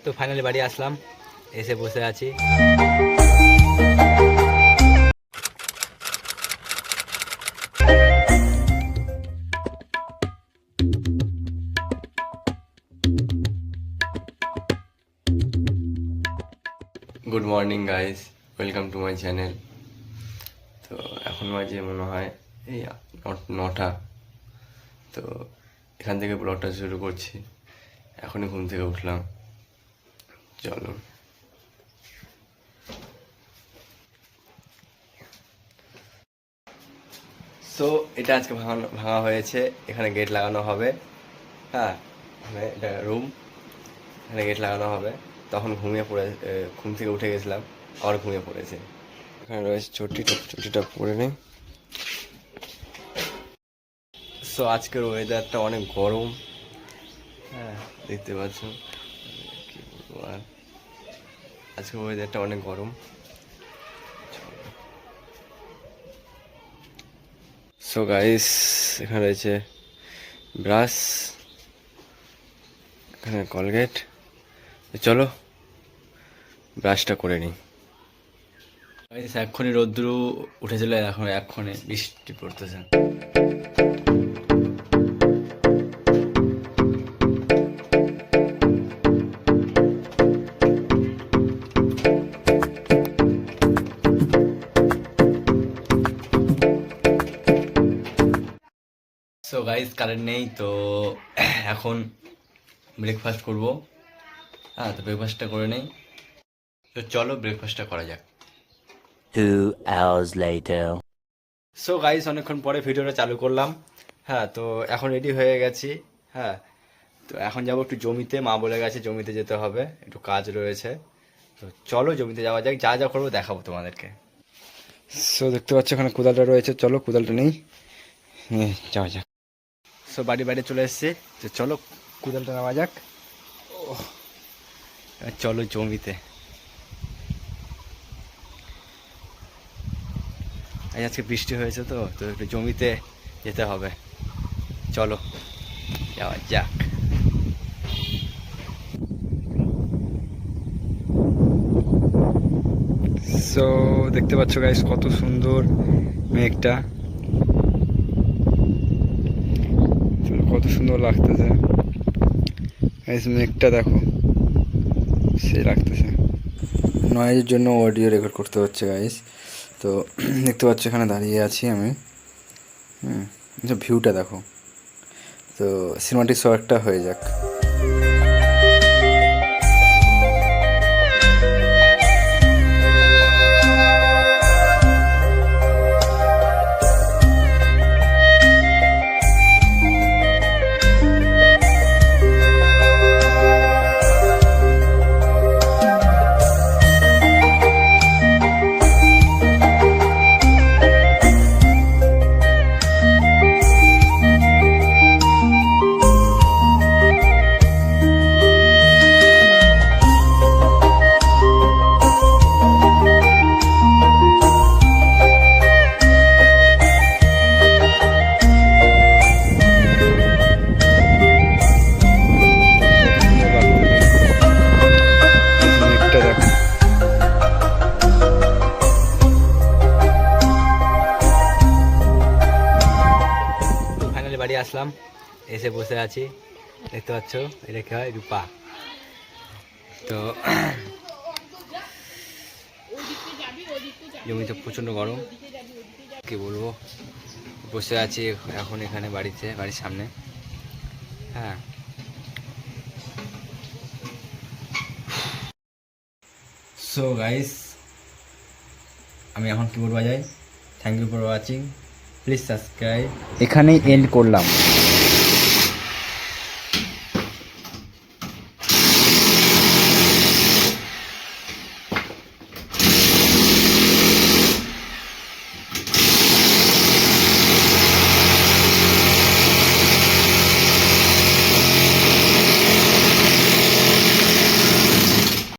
তো ফাইনালি বাড়ি আসলাম, এসে বসে আছি। Good morning guys, welcome to my channel. তো এখন বাজে মনে হয় এই 9টা। তো এখান থেকে ব্লগটা শুরু করছি। এখনই ঘুম থেকে উঠলাম, চলো। সো এটা আজকে ভাঙা হয়েছে, এখানে গেট লাগানো হবে। হ্যাঁ, এখানে এটা রুম, এখানে গেট লাগানো হবে। তখন ঘুম থেকে উঠে গেছিলাম, আবার ঘুমিয়ে পড়েছে। এখানে রয়েছে চটিটা পরে নেই। সো আজকের ওয়েদারটা অনেক গরম, হ্যাঁ দেখতে পাচ্ছ। কি বলবো আর, আজকের ওয়েদারটা অনেক গরম। সো গাইস, এখানে রয়েছে ব্রাশ, এখানে কলগেট। চলো ব্রাশটা করে নিই। গাইস এক্ষুনি রোদ্দুর উঠেছিল, এখন এক্ষুনি বৃষ্টি পড়তেছে। সো গাইস কারেন্ট নেই, তো এখন ব্রেকফাস্ট করব। হ্যাঁ, তো ব্রেকফাস্টটা করে নেই। তো চলো ব্রেকফাস্টটা করা যাক। 2 hours later. সো গাইস অনেকক্ষণ পরে ভিডিওটা চালু করলাম। হ্যাঁ, তো এখন রেডি হয়ে গেছি। হ্যাঁ, তো এখন যাবো একটু জমিতে, মা বলে গেছে জমিতে যেতে হবে, একটু কাজ রয়েছে। তো চলো জমিতে যাওয়া যাক, যা যা করবো দেখাবো তোমাদেরকে। সো দেখতে পাচ্ছ এখানে কোদালটা রয়েছে, চলো কোদালটা নেই, যাওয়া যাক। সো বাড়ি চলে এসেছি, তো চলো কোদালটা নেওয়া যাক। চলো জমিতে। আজকে বৃষ্টি হয়েছে, তো তো একটু জমিতে যেতে হবে, চলো যাওয়া যাক। সো দেখতে পাচ্ছ গাইস কত সুন্দর মেঘটা, কত সুন্দর লাগতেছে গাইস। মেঘটা দেখো, সেই লাগতেছে। নয়েজের জন্য অডিও রেকর্ড করতে হচ্ছে গাইস। তো দেখতে পাচ্ছ এখানে দাঁড়িয়ে আছি আমি। ভিউটা দেখো, তো সিনেমাটিক শো একটা হয়ে যাক। বাড়ি আসলাম, এসে বসে আছি। দেখতে পাচ্ছ এটা কি হয়, রূপা। তো জমিতে প্রচণ্ড গরম, কি বলবো। বসে আছি এখন এখানে বাড়ির সামনে। হ্যাঁ, সো গাইস আমি এখন কিবোর্ড বাজাই। Thank you for watching, please subscribe. এখানেই এন্ড করলাম।